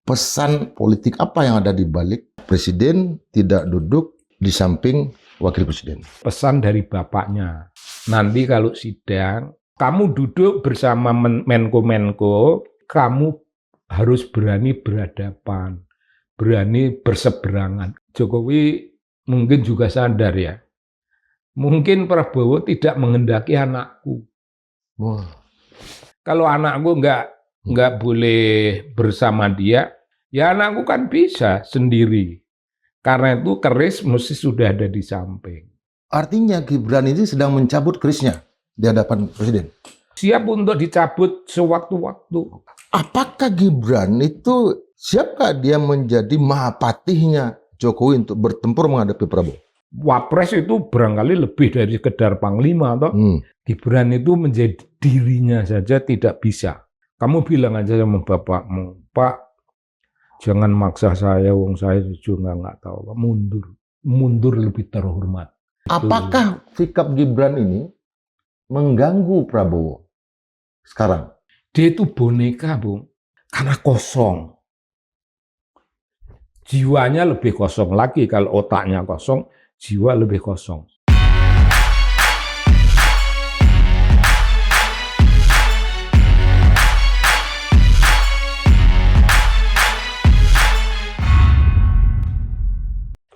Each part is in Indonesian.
pesan politik apa yang ada di balik presiden tidak duduk di samping wakil presiden? Pesan dari bapaknya, nanti kalau sidang, kamu duduk bersama Menko-Menko, kamu harus berani berhadapan, berani berseberangan. Jokowi mungkin juga sadar ya, mungkin Prabowo tidak menghendaki anakku. Wah. Kalau anakku nggak boleh bersama dia, ya anakku kan bisa sendiri. Karena itu keris mesti sudah ada di samping. Artinya Gibran ini sedang mencabut kerisnya di hadapan presiden. Siap untuk dicabut sewaktu-waktu. Apakah Gibran itu siapkah dia menjadi mahapatihnya Jokowi untuk bertempur menghadapi Prabowo? Wapres itu barangkali lebih dari sekedar panglima, toh. Gibran itu menjadi dirinya saja tidak bisa. Kamu bilang aja sama bapakmu, Pak, jangan maksa saya, wong saya juga nggak tahu. Mundur lebih terhormat. Apakah sikap Gibran ini mengganggu Prabowo sekarang? Dia itu boneka, Bung, karena kosong. Jiwanya lebih kosong lagi, kalau otaknya kosong, jiwa lebih kosong.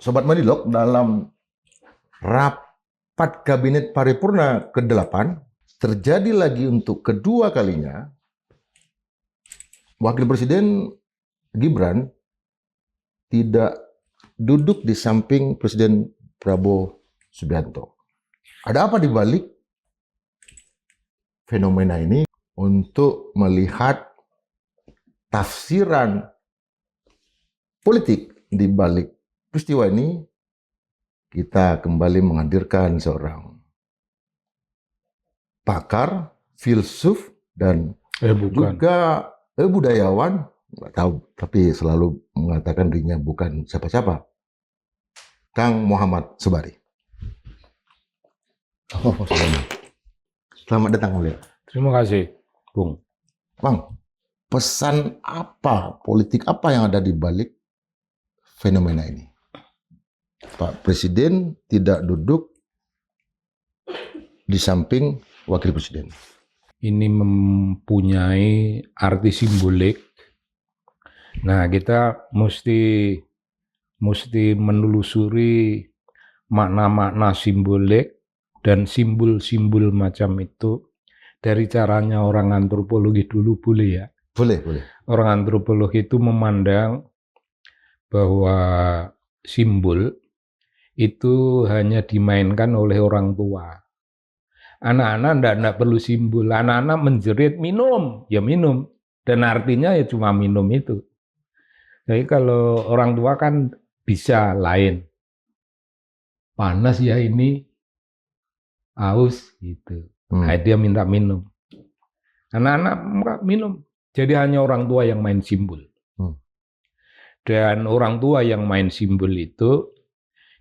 Sobat Manilog, dalam rapat Kabinet Paripurna ke-8 terjadi lagi untuk kedua kalinya Wakil Presiden Gibran tidak duduk di samping Presiden Prabowo Subianto. Ada apa di balik fenomena ini? Untuk melihat tafsiran politik di balik peristiwa ini, kita kembali menghadirkan seorang pakar, filsuf, dan juga budayawan, nggak tahu, tapi selalu mengatakan dirinya bukan siapa-siapa. Kang Muhammad Sobari. Selamat datang, beliau. Terima kasih, Bung. Bang, pesan apa, politik apa yang ada di balik fenomena ini? Pak Presiden tidak duduk di samping wakil presiden. Ini mempunyai arti simbolik. Nah, kita mesti menelusuri makna-makna simbolik dan simbol-simbol macam itu dari caranya orang antropologi dulu, boleh ya? Boleh. Orang antropologi itu memandang bahwa simbol itu hanya dimainkan oleh orang tua. Anak-anak enggak perlu simbol. Anak-anak menjerit minum, ya minum. Dan artinya ya cuma minum itu. Jadi kalau orang tua kan bisa lain. Panas ya ini, haus gitu. Nah, dia minta minum. Anak-anak minum. Jadi hanya orang tua yang main simbol. Dan orang tua yang main simbol itu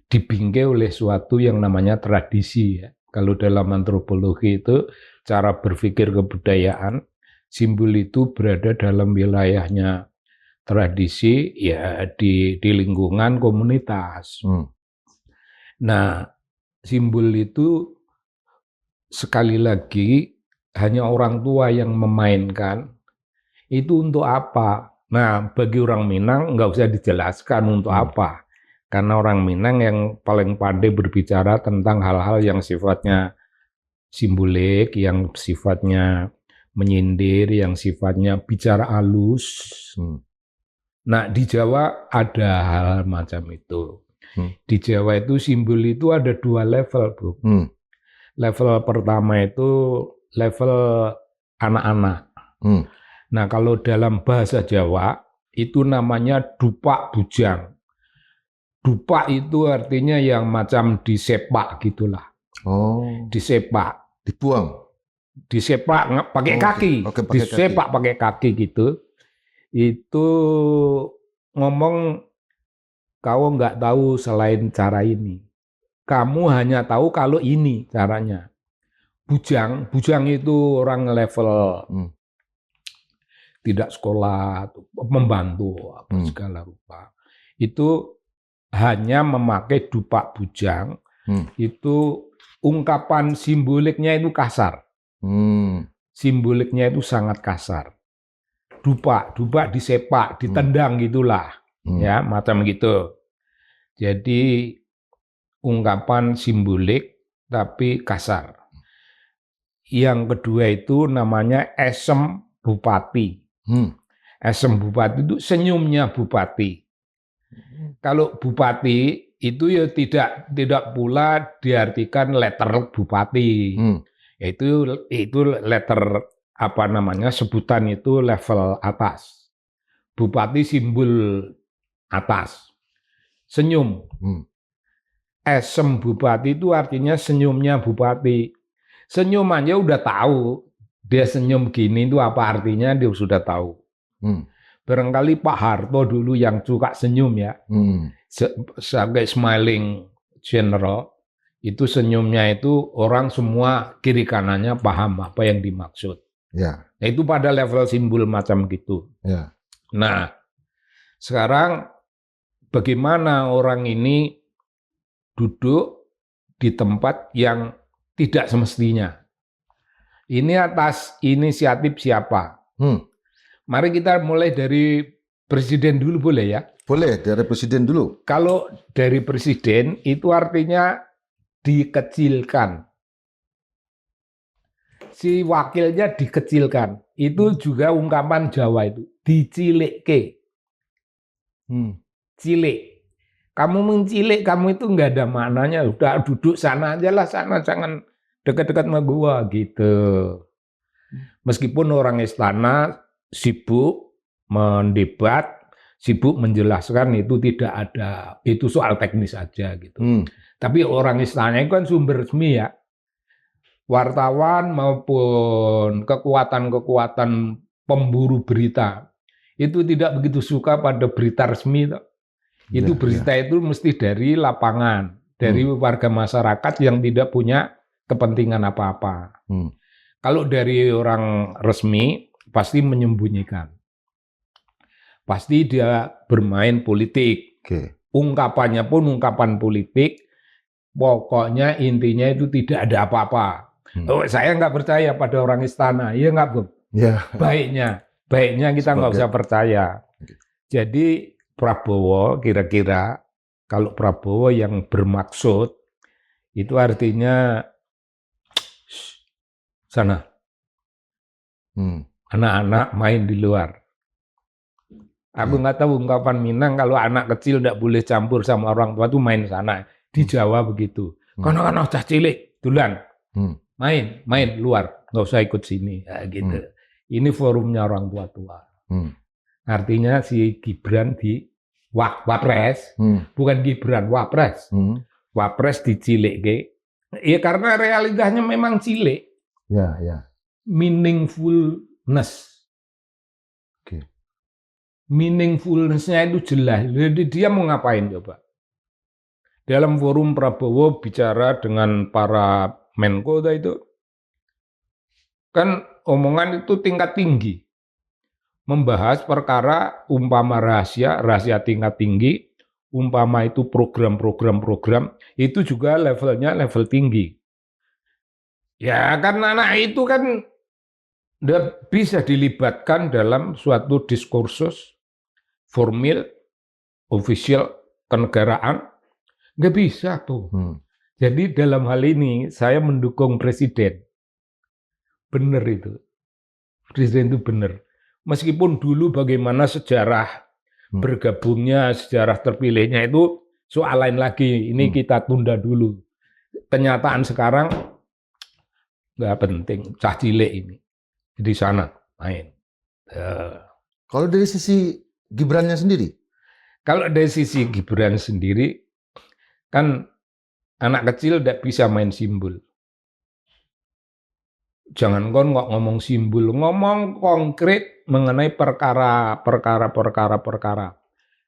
dibingkai oleh suatu yang namanya tradisi ya. Kalau dalam antropologi itu cara berpikir kebudayaan, simbol itu berada dalam wilayahnya tradisi ya di lingkungan komunitas. Nah, simbol itu sekali lagi hanya orang tua yang memainkan. Itu untuk apa? Nah, bagi orang Minang nggak usah dijelaskan untuk apa. Karena orang Minang yang paling pandai berbicara tentang hal-hal yang sifatnya simbolik, yang sifatnya menyindir, yang sifatnya bicara halus. Nah, di Jawa ada hal macam itu. Di Jawa itu simbol itu ada dua level, Bu. Level pertama itu level anak-anak. Nah, kalau dalam bahasa Jawa itu namanya dupak bujang. Dupak itu artinya yang macam disepak gitulah. Disepak. Dibuang. Disepak pakai kaki. Disepak pakai kaki gitu. Itu ngomong kau nggak tahu selain cara ini. Kamu hanya tahu kalau ini caranya. Bujang itu orang level tidak sekolah, membantu apa segala rupa. Itu hanya memakai dupak bujang, itu ungkapan simboliknya itu kasar. Simboliknya itu sangat kasar. Dupak disepak, ditendang gitulah. Ya, macam gitu. Jadi ungkapan simbolik tapi kasar. Yang kedua itu namanya esem bupati. Esem bupati itu senyumnya bupati. Kalau bupati itu ya tidak pula diartikan letter bupati. Itu letter apa namanya sebutan itu level atas. Bupati simbol atas. Senyum. Esem bupati itu artinya senyumnya bupati. Senyumannya udah tahu. Dia senyum gini itu apa artinya dia sudah tahu. Barangkali Pak Harto dulu yang suka senyum ya. Sebagai smiling general. Itu senyumnya itu orang semua kiri kanannya paham apa yang dimaksud. Ya. Nah, itu pada level simbol macam gitu. Ya. Nah, sekarang bagaimana orang ini duduk di tempat yang tidak semestinya. Ini atas inisiatif siapa? Mari kita mulai dari presiden dulu boleh ya? Boleh, dari presiden dulu. Kalau dari presiden itu artinya dikecilkan. Si wakilnya dikecilkan. Itu juga ungkapan Jawa itu. Dicilikke. Cilik. Kamu mencilik, kamu itu nggak ada maknanya. Udah duduk sana aja lah, sana. Jangan dekat-dekat sama gua gitu. Meskipun orang istana sibuk mendebat, sibuk menjelaskan itu tidak ada. Itu soal teknis aja gitu. Tapi orang istana itu kan sumber resmi ya. Wartawan maupun kekuatan-kekuatan pemburu berita itu tidak begitu suka pada berita resmi. Itu berita itu mesti dari lapangan, dari warga masyarakat yang tidak punya kepentingan apa-apa. Kalau dari orang resmi pasti menyembunyikan. Pasti dia bermain politik. Ungkapannya pun ungkapan politik. Pokoknya intinya itu tidak ada apa-apa. Saya nggak percaya pada orang istana, ya nggak, Bung? Ya. Baiknya kita nggak usah percaya. Jadi Prabowo kira-kira kalau Prabowo yang bermaksud itu artinya sana, anak-anak main di luar. Aku nggak tahu ungkapan Minang kalau anak kecil nggak boleh campur sama orang tua itu main sana. Di Jawa begitu. Kono-kono cah cilik, dulan. Main luar, nggak usah ikut sini. Ya, gitu. Ini forumnya orang tua-tua. Artinya si Gibran di Wapres, bukan Gibran, Wapres. Wapres dicilik. Ya karena realitanya memang cilik. Ya. Meaningfulness. Meaningfulness-nya itu jelas. Jadi dia mau ngapain coba? Dalam forum Prabowo bicara dengan para Menko itu, kan omongan itu tingkat tinggi. Membahas perkara umpama rahasia tingkat tinggi, umpama itu program, itu juga levelnya level tinggi. Ya kan anak itu kan tidak bisa dilibatkan dalam suatu diskursus formal, official, kenegaraan. Nggak bisa tuh. Jadi dalam hal ini saya mendukung presiden. Benar itu. Presiden itu benar. Meskipun dulu bagaimana sejarah bergabungnya, sejarah terpilihnya itu soal lain lagi. Ini kita tunda dulu. Kenyataan sekarang nggak penting. Cah cilik ini. Di sana main. Kalau dari sisi Gibrannya sendiri? Kalau dari sisi Gibran sendiri, kan anak kecil tidak bisa main simbol. Jangan kon nggak ngomong simbol, ngomong konkret mengenai perkara.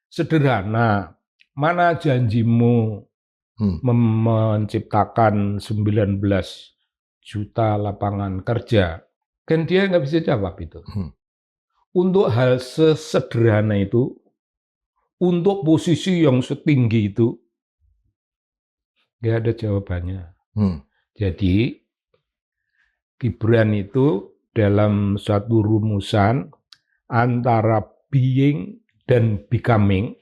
Sederhana, mana janjimu menciptakan 19 juta lapangan kerja? Kan dia nggak bisa jawab itu. Untuk hal sesederhana itu, untuk posisi yang setinggi itu, nggak ada jawabannya. Jadi, Gibran itu dalam satu rumusan antara being dan becoming,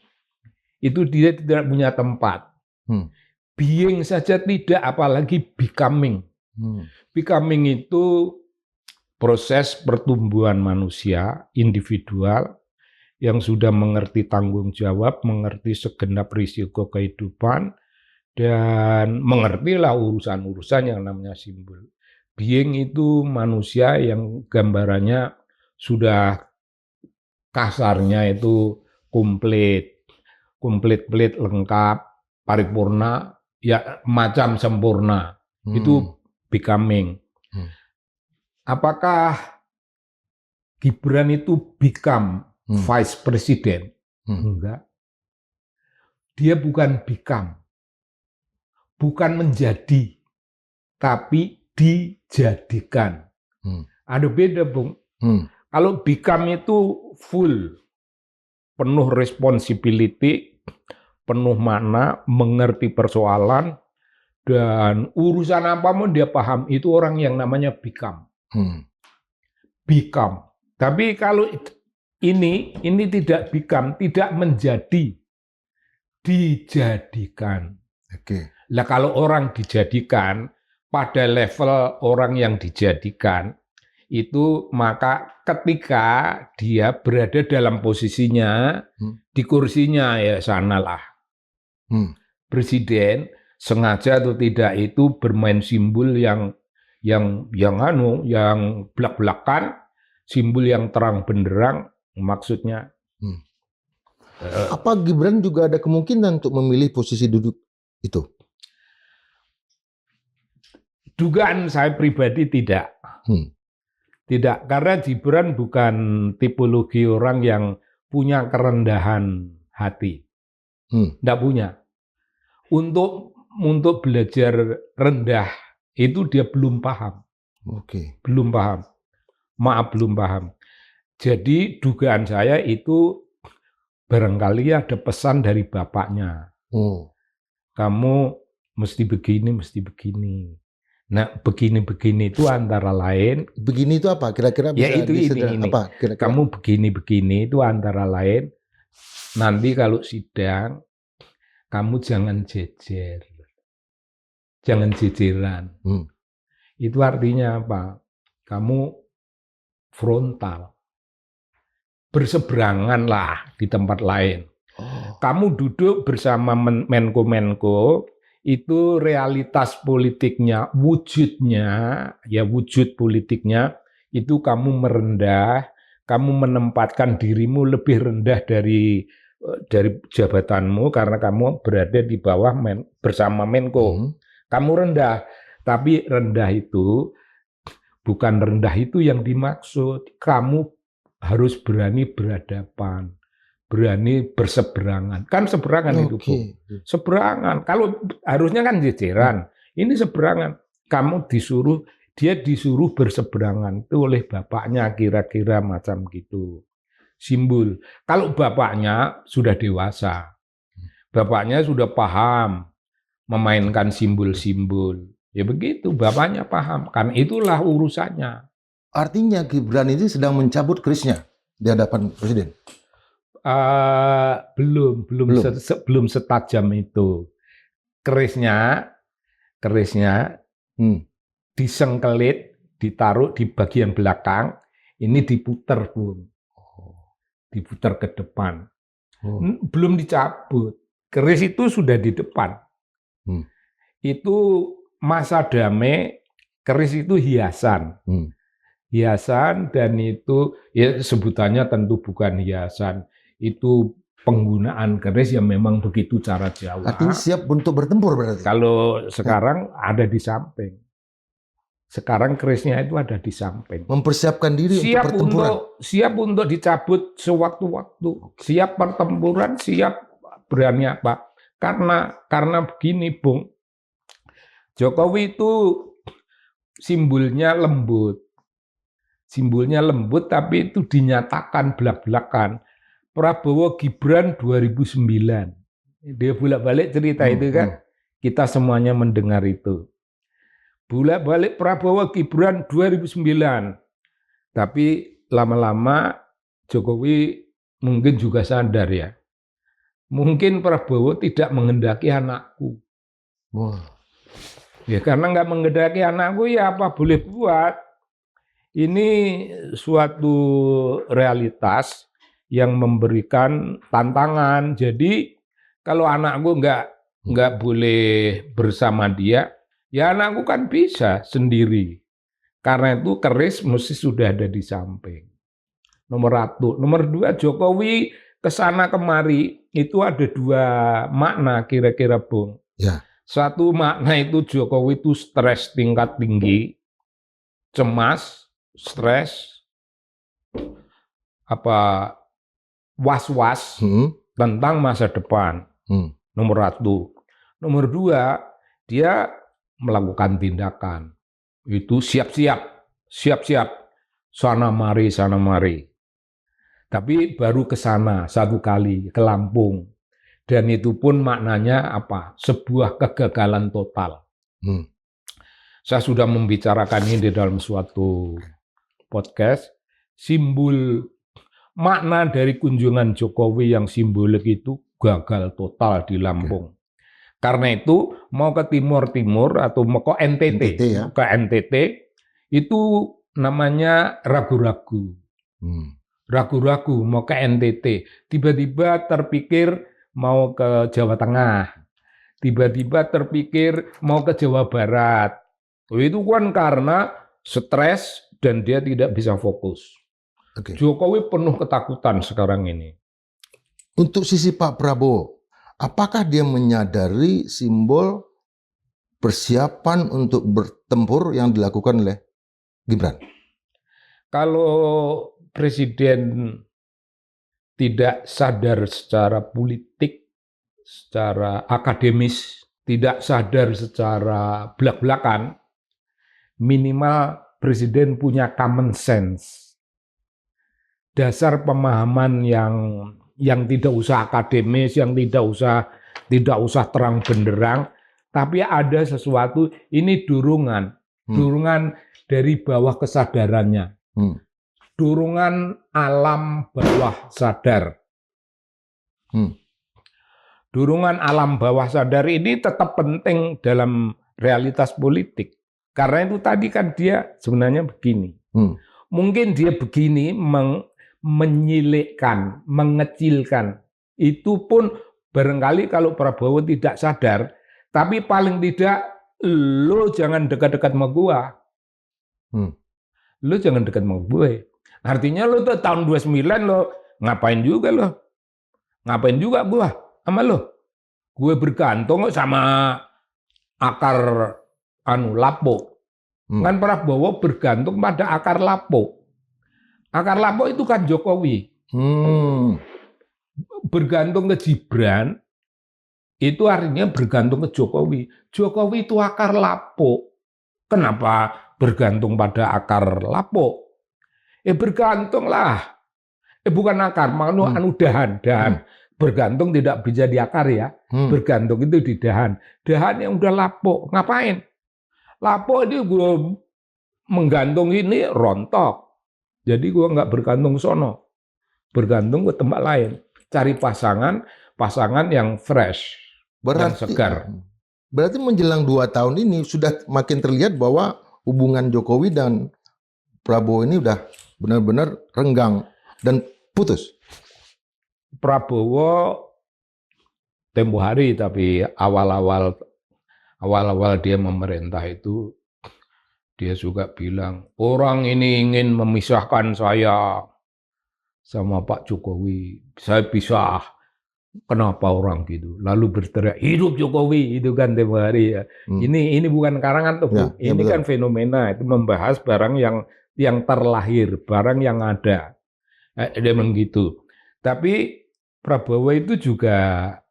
itu dia tidak punya tempat. Being saja tidak, apalagi becoming. Becoming itu proses pertumbuhan manusia individual yang sudah mengerti tanggung jawab, mengerti segenap risiko kehidupan, dan mengertilah urusan-urusan yang namanya simbol. Being itu manusia yang gambarannya sudah kasarnya itu komplit, lengkap, paripurna, ya macam sempurna. Itu becoming. Apakah Gibran itu become vice president? Enggak. Dia bukan become, bukan menjadi, tapi dijadikan. Ada beda, Bung. Kalau become itu full, penuh responsibility, penuh makna, mengerti persoalan, dan urusan apapun dia paham. Itu orang yang namanya become. Become. Tapi kalau ini tidak become, tidak menjadi, dijadikan. Lah kalau orang dijadikan, pada level orang yang dijadikan, itu maka ketika dia berada dalam posisinya, di kursinya ya sanalah. Presiden sengaja atau tidak itu bermain simbol yang belak-belakan, simbol yang terang benderang, maksudnya. Apa Gibran juga ada kemungkinan untuk memilih posisi duduk itu? Dugaan saya pribadi tidak. Tidak, karena Gibran bukan tipologi orang yang punya kerendahan hati. Tidak punya. Untuk belajar rendah itu dia belum paham. Belum paham. Maaf, belum paham. Jadi dugaan saya itu barangkali ada pesan dari bapaknya. Kamu mesti begini, mesti begini. Nah, begini-begini itu antara lain. Begini itu apa? Kira-kira bisa ini. Apa? Kira-kira? Kamu begini-begini itu antara lain. Nanti kalau sidang, kamu jangan jejer. Jangan jejeran. Itu artinya apa? Kamu frontal. Berseberangan lah di tempat lain. Kamu duduk bersama Menko-Menko, itu realitas politiknya, wujudnya, ya wujud politiknya, itu kamu merendah, kamu menempatkan dirimu lebih rendah dari jabatanmu karena kamu berada di bawah bersama Menko. Kamu rendah, tapi rendah itu bukan rendah itu yang dimaksud. Kamu harus berani berhadapan. Berani berseberangan. Kan seberangan itu, Bu. Seberangan. Kalau harusnya kan jejeran. Ini seberangan. Dia disuruh berseberangan itu oleh bapaknya kira-kira macam gitu. Simbol. Kalau bapaknya sudah dewasa. Bapaknya sudah paham memainkan simbol-simbol. Ya begitu, bapaknya paham. Kan itulah urusannya. Artinya Gibran ini sedang mencabut kerisnya di hadapan Presiden? Belum setajam itu. Kerisnya disengkelit, ditaruh di bagian belakang, ini diputer, Bung. Diputer ke depan. Belum dicabut. Keris itu sudah di depan. Itu masa damai, keris itu hiasan. Hiasan, dan itu ya sebutannya tentu bukan hiasan. Itu penggunaan keris yang memang begitu cara Jawa. Artinya siap untuk bertempur berarti? Kalau sekarang ada di samping. Sekarang kerisnya itu ada di samping. Mempersiapkan diri untuk pertempuran? Siap untuk dicabut sewaktu-waktu. Siap pertempuran, siap berani apa. Karena begini, Bung. Jokowi itu simbolnya lembut. simbolnya lembut tapi itu dinyatakan belak-belakan. Prabowo Gibran 2009. Dia bolak-balik cerita itu kan. Kita semuanya mendengar itu. Bolak-balik Prabowo Gibran 2009. Tapi lama-lama Jokowi mungkin juga sadar ya. Mungkin Prabowo tidak menghendaki anakku. Wah. Ya karena nggak menghendaki anakku ya apa boleh buat. Ini suatu realitas yang memberikan tantangan. Jadi kalau anakku nggak boleh bersama dia, ya anakku kan bisa sendiri. Karena itu keris mesti sudah ada di samping. Nomor 1. Nomor 2, Jokowi kesana kemari itu ada 2 makna kira-kira, Bung. Ya. Satu makna itu Jokowi itu stres tingkat tinggi, cemas, stres, was-was tentang masa depan. Nomor 1. Nomor 2, dia melakukan tindakan. Itu siap-siap, sana mari. Tapi baru ke sana 1 kali, ke Lampung. Dan itu pun maknanya apa? Sebuah kegagalan total. Saya sudah membicarakan ini di dalam suatu podcast. Simbol makna dari kunjungan Jokowi yang simbolik itu gagal total di Lampung. Karena itu mau ke Timur atau mau ke NTT, ya? ke NTT itu namanya ragu-ragu. Ragu-ragu mau ke NTT. Tiba-tiba terpikir mau ke Jawa Tengah, tiba-tiba terpikir mau ke Jawa Barat. Itu kan karena stres dan dia tidak bisa fokus. Jokowi penuh ketakutan sekarang ini. Untuk sisi Pak Prabowo, apakah dia menyadari simbol persiapan untuk bertempur yang dilakukan oleh Gibran? Kalau Presiden tidak sadar secara politik, secara akademis, tidak sadar secara belak-belakan, minimal Presiden punya common sense. Dasar pemahaman yang tidak usah akademis, yang tidak usah terang benderang, tapi ada sesuatu, ini dorongan dari bawah kesadarannya. Dorongan alam bawah sadar. Dorongan alam bawah sadar ini tetap penting dalam realitas politik. Karena itu tadi kan dia sebenarnya begini. Mungkin dia begini menyilikkan, mengecilkan. Itu pun barangkali kalau Prabowo tidak sadar, tapi paling tidak lo jangan dekat-dekat sama gua. Lo jangan dekat sama gue. Artinya lo tuh tahun 29 lo ngapain juga lo? Ngapain juga gua sama lo? Gue bergantung sama akar lapo. Kan Prabowo bergantung pada akar lapo. Akar lapo itu kan Jokowi. Bergantung ke Gibran itu artinya bergantung ke Jokowi. Jokowi itu akar lapo. Kenapa bergantung pada akar lapo? Bergantung lah. Bukan akar, dahan. Bergantung tidak bisa di akar ya. Bergantung itu di dahan. Dahan yang udah lapo. Ngapain? Lapo ini gue menggantung ini rontok. Jadi gue nggak bergantung sono. Bergantung ke tempat lain. Cari pasangan yang fresh. Yang segar. Berarti menjelang 2 tahun ini sudah makin terlihat bahwa hubungan Jokowi dan Prabowo ini udah benar-benar renggang dan putus. Prabowo tempo hari tapi awal-awal dia memerintah itu dia juga bilang orang ini ingin memisahkan saya sama Pak Jokowi. Saya pisah. Kenapa orang gitu? Lalu berteriak hidup Jokowi itu kan tempo hari ya. Ini bukan karangan tuh, Bu. Ini kan fenomena itu membahas barang yang terlahir, barang yang ada. Dia begitu. Tapi Prabowo itu juga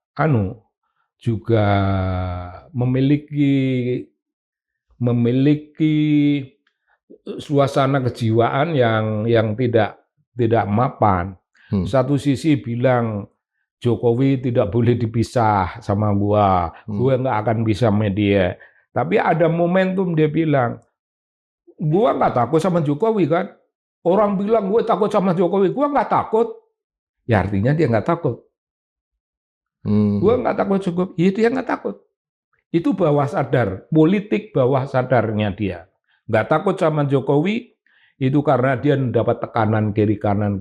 memiliki suasana kejiwaan yang tidak mapan. Satu sisi bilang Jokowi tidak boleh dipisah sama gua nggak akan bisa media. Tapi ada momentum dia bilang, gua nggak takut sama Jokowi kan. Orang bilang gue takut sama Jokowi, gua nggak takut. Ya artinya dia nggak takut. Gua nggak takut Jokowi, ya dia nggak takut. Itu bawah sadar, politik bawah sadarnya dia. Nggak takut sama Jokowi, itu karena dia mendapat tekanan kiri kanan,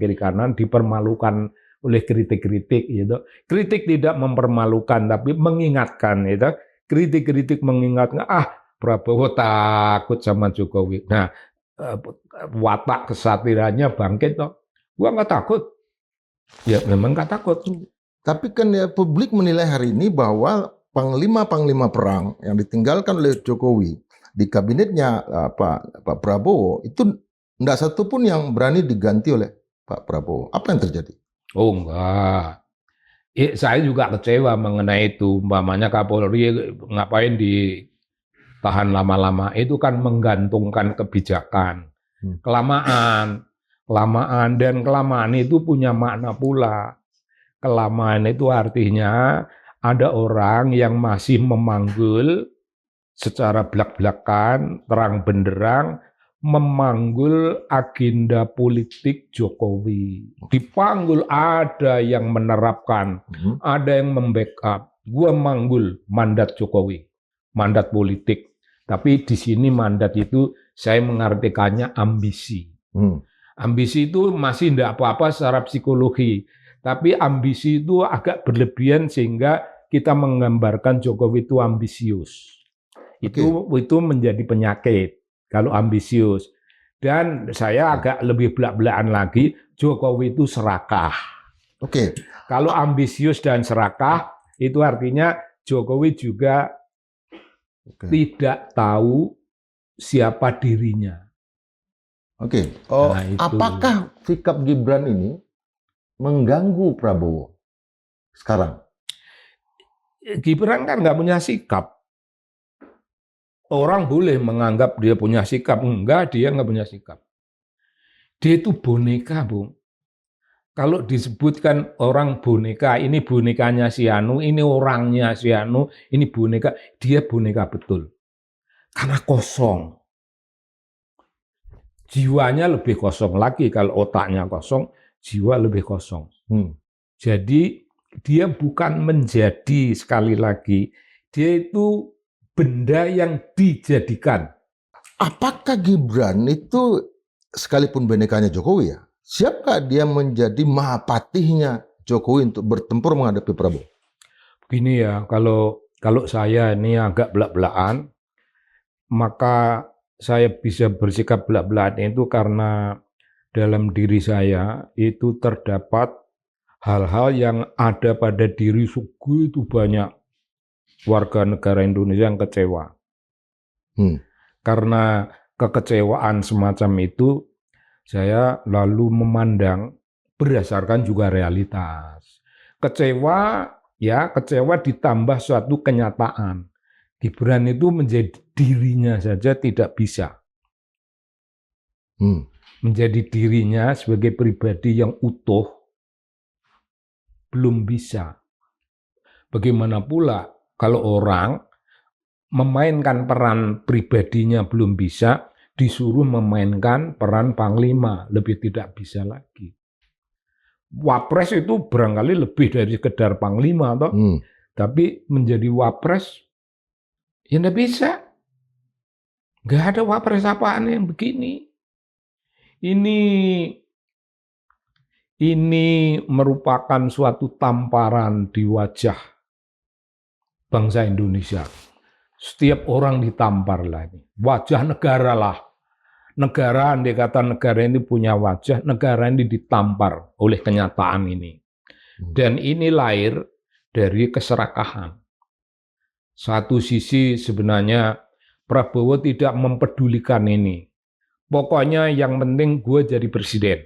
dipermalukan oleh kritik-kritik. Gitu. Kritik tidak mempermalukan, tapi mengingatkan. Gitu. Kritik-kritik mengingatkan, Prabowo takut sama Jokowi. Nah, watak kesatirannya bangkit. Gua nggak takut. Ya memang nggak takut. Tapi kan ya publik menilai hari ini bahwa panglima-panglima perang yang ditinggalkan oleh Jokowi di kabinetnya Pak Prabowo itu tidak satu pun yang berani diganti oleh Pak Prabowo. Apa yang terjadi? Oh enggak. Saya juga kecewa mengenai itu. Umpamanya Kapolri ngapain ditahan lama-lama. Itu kan menggantungkan kebijakan. Kelamaan itu punya makna pula. Kelamaan itu artinya ada orang yang masih memanggul secara belak-belakan, terang benderang, memanggul agenda politik Jokowi. Dipanggul, ada yang menerapkan, ada yang membackup. Gua manggul mandat Jokowi, mandat politik. Tapi di sini mandat itu saya mengartikannya ambisi. Ambisi itu masih tidak apa-apa secara psikologi. Tapi ambisi itu agak berlebihan sehingga kita menggambarkan Jokowi itu ambisius. Itu menjadi penyakit kalau ambisius. Dan saya agak lebih belak-belakan lagi, Jokowi itu serakah. Kalau ambisius dan serakah itu artinya Jokowi juga tidak tahu siapa dirinya. Nah, apakah sikap Gibran ini mengganggu Prabowo sekarang? Gibran kan nggak punya sikap. Orang boleh menganggap dia punya sikap. Enggak, dia nggak punya sikap. Dia itu boneka, Bung. Kalau disebutkan orang boneka, ini bonekanya si Anu, ini orangnya si Anu, ini boneka, dia boneka betul. Karena kosong. Jiwanya lebih kosong lagi. Kalau otaknya kosong, jiwa lebih kosong. Jadi dia bukan menjadi, sekali lagi, dia itu benda yang dijadikan. Apakah Gibran itu sekalipun bonekanya Jokowi ya, siapkah dia menjadi mahapatihnya Jokowi untuk bertempur menghadapi Prabowo? Begini ya, kalau saya ini agak belak-belakan, maka saya bisa bersikap belak-belakan itu karena dalam diri saya itu terdapat hal-hal yang ada pada diri segitu banyak warga negara Indonesia yang kecewa. Karena kekecewaan semacam itu, saya lalu memandang berdasarkan juga realitas. Kecewa ditambah suatu kenyataan. Gibran itu menjadi dirinya saja tidak bisa. Menjadi dirinya sebagai pribadi yang utuh belum bisa. Bagaimana pula kalau orang memainkan peran pribadinya belum bisa, disuruh memainkan peran panglima, lebih tidak bisa lagi. Wapres itu barangkali lebih dari sekedar panglima, toh. Tapi menjadi wapres, ya nggak bisa. Nggak ada wapres apaan yang begini. Ini merupakan suatu tamparan di wajah bangsa Indonesia. Setiap orang ditampar lagi. Wajah negara lah. Negara, andai kata negara ini punya wajah, negara ini ditampar oleh kenyataan ini. Dan ini lahir dari keserakahan. Satu sisi sebenarnya Prabowo tidak mempedulikan ini. Pokoknya yang penting gue jadi presiden.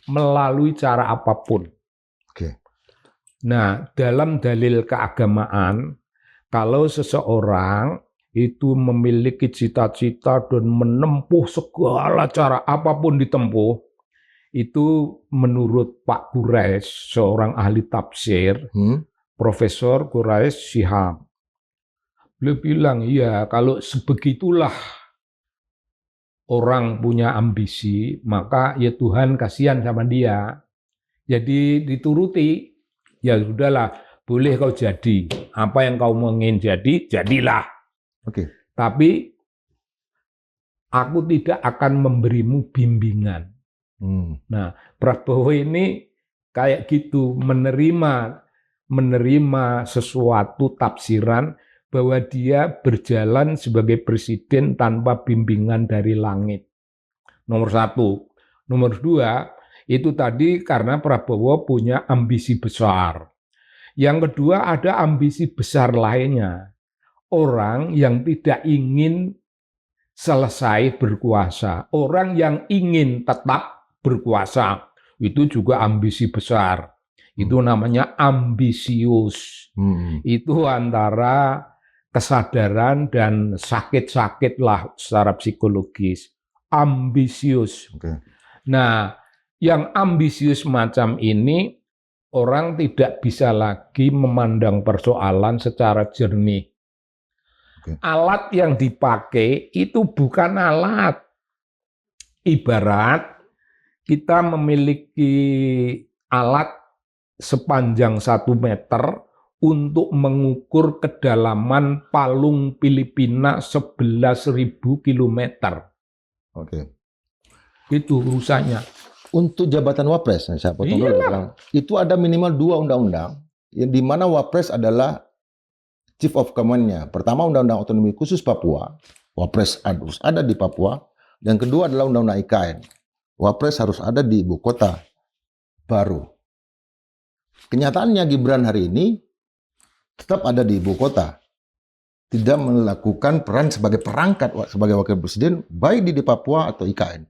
Melalui cara apapun. Nah, dalam dalil keagamaan, kalau seseorang itu memiliki cita-cita dan menempuh segala cara apapun ditempuh, itu menurut Pak Quraisy, seorang ahli tafsir, Profesor Quraisy Shihab, beliau bilang, iya kalau sebegitulah orang punya ambisi, maka ya Tuhan kasihan sama dia. Jadi dituruti, ya sudahlah, boleh kau jadi. Apa yang kau ingin jadi, jadilah. Oke. Tapi aku tidak akan memberimu bimbingan. Nah, Prabowo ini kayak gitu, menerima sesuatu tafsiran bahwa dia berjalan sebagai presiden tanpa bimbingan dari langit. Nomor satu. Nomor dua, itu tadi karena Prabowo punya ambisi besar. Yang kedua, ada ambisi besar lainnya. Orang yang tidak ingin selesai berkuasa, orang yang ingin tetap berkuasa, itu juga ambisi besar. Itu namanya ambisius. Itu antara kesadaran dan sakit-sakit lah secara psikologis. Ambisius. Nah, yang ambisius macam ini, orang tidak bisa lagi memandang persoalan secara jernih. Alat yang dipakai itu bukan alat. Ibarat kita memiliki alat sepanjang 1 meter untuk mengukur kedalaman palung Filipina 11.000 kilometer. Oke. Itu urusannya. Untuk jabatan Wapres, saya potong dulu. Itu ada minimal 2 undang-undang, di mana Wapres adalah Chief of Command-nya. Pertama, Undang-Undang Otonomi Khusus Papua. Wapres harus ada di Papua. Yang kedua adalah Undang-Undang IKN. Wapres harus ada di ibu kota baru. Kenyataannya Gibran hari ini tetap ada di ibu kota. Tidak melakukan peran sebagai perangkat, sebagai wakil presiden, baik di Papua atau IKN.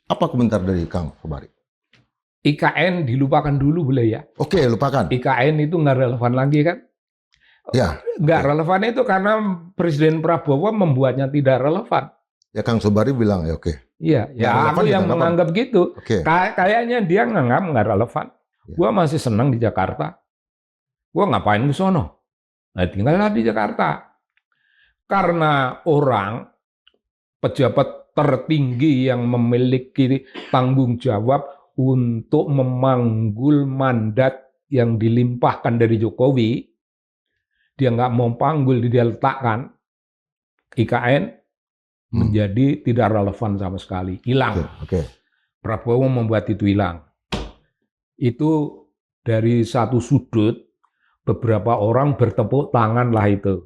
Apa komentar dari Kang Sobari? IKN dilupakan dulu boleh ya? Oke, lupakan. IKN itu nggak relevan lagi kan? Ya. Nggak relevan itu karena Presiden Prabowo membuatnya tidak relevan. Ya Kang Sobari bilang ya oke. Iya, ya aku yang menganggap gitu. Kayaknya dia nganggap nggak relevan. Ya. Gua masih senang di Jakarta. Gua ngapain ke sono? Nah, tinggallah di Jakarta. Karena orang pejabat tertinggi yang memiliki tanggung jawab untuk memanggul mandat yang dilimpahkan dari Jokowi, dia nggak mau panggul, dia letakkan, IKN menjadi tidak relevan sama sekali, hilang. Prabowo membuat itu hilang. Itu dari satu sudut, beberapa orang bertepuk tangan lah itu.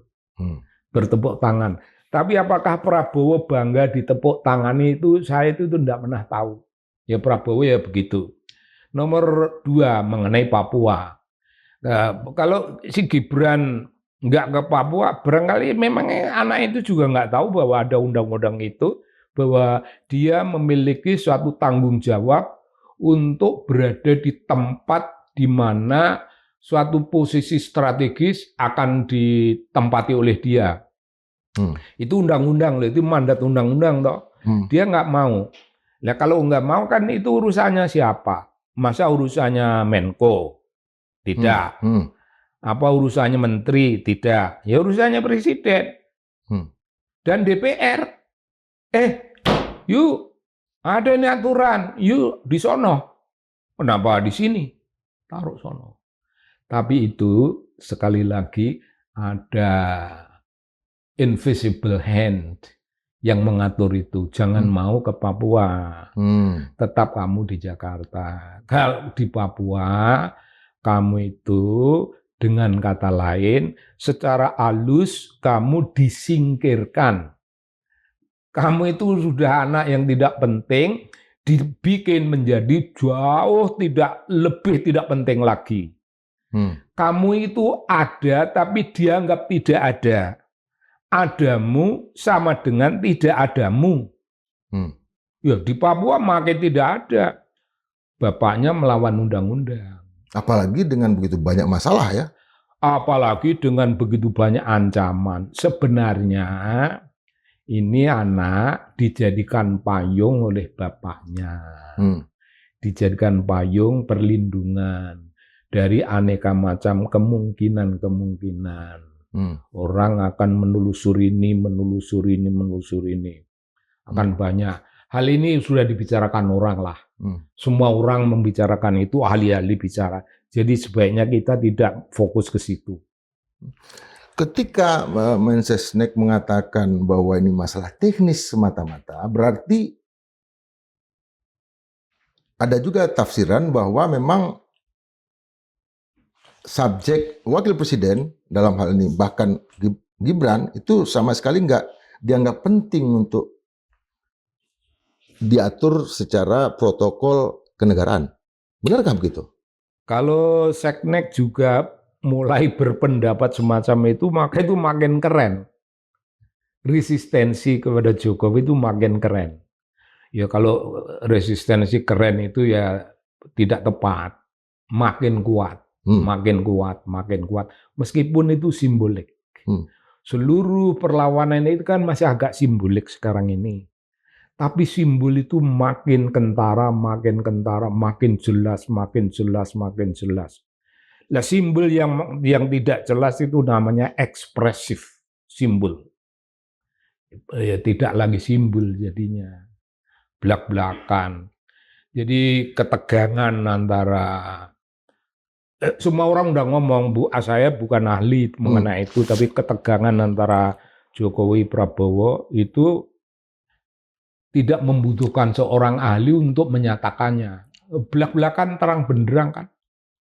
Bertepuk tangan. Tapi apakah Prabowo bangga ditepuk tangan itu, saya itu tidak pernah tahu. Ya Prabowo ya begitu. Nomor 2 mengenai Papua. Nah, kalau si Gibran nggak ke Papua, barangkali memang anak itu juga nggak tahu bahwa ada undang-undang itu, bahwa dia memiliki suatu tanggung jawab untuk berada di tempat di mana suatu posisi strategis akan ditempati oleh dia. Itu undang-undang loh, itu mandat undang-undang toh. Dia nggak mau. Nah kalau nggak mau kan itu urusannya siapa? Masa urusannya Menko? Tidak. Apa urusannya menteri? Tidak. Ya urusannya presiden. Dan DPR. Yuk ada ini aturan. Yuk di sono. Kenapa di sini? Taruh sono. Tapi itu sekali lagi ada invisible hand yang mengatur itu. Jangan mau ke Papua. Tetap kamu di Jakarta. Kalau di Papua, kamu itu dengan kata lain, secara halus kamu disingkirkan. Kamu itu sudah anak yang tidak penting, dibikin menjadi jauh lebih tidak penting lagi. Kamu itu ada, tapi dianggap tidak ada. Adamu sama dengan tidak adamu. Ya di Papua makin tidak ada. Bapaknya melawan undang-undang. Apalagi dengan begitu banyak masalah ya. Apalagi dengan begitu banyak ancaman. Sebenarnya ini anak dijadikan payung oleh bapaknya. Dijadikan payung perlindungan dari aneka macam kemungkinan-kemungkinan. Orang akan menelusuri ini. Akan banyak. Hal ini sudah dibicarakan orang lah. Semua orang membicarakan itu, ahli-ahli bicara. Jadi sebaiknya kita tidak fokus ke situ. Ketika Mensesnek mengatakan bahwa ini masalah teknis semata-mata, berarti ada juga tafsiran bahwa memang subjek wakil presiden dalam hal ini, bahkan Gibran, itu sama sekali nggak dianggap penting untuk diatur secara protokol kenegaraan. Benarkah begitu? Kalau Seknek juga mulai berpendapat semacam itu, maka itu makin keren. Resistensi kepada Jokowi itu makin keren. Ya kalau resistensi keren itu ya tidak tepat. Makin kuat. Meskipun itu simbolik. Seluruh perlawanan itu kan masih agak simbolik sekarang ini. Tapi simbol itu makin kentara, makin jelas. Nah, simbol yang tidak jelas itu namanya ekspresif simbol. Ya, tidak lagi simbol jadinya. Belak-belakan. Jadi ketegangan antara semua orang udah ngomong, saya bukan ahli mengenai itu, tapi ketegangan antara Jokowi Prabowo itu tidak membutuhkan seorang ahli untuk menyatakannya. Belak-belakan terang benderang kan.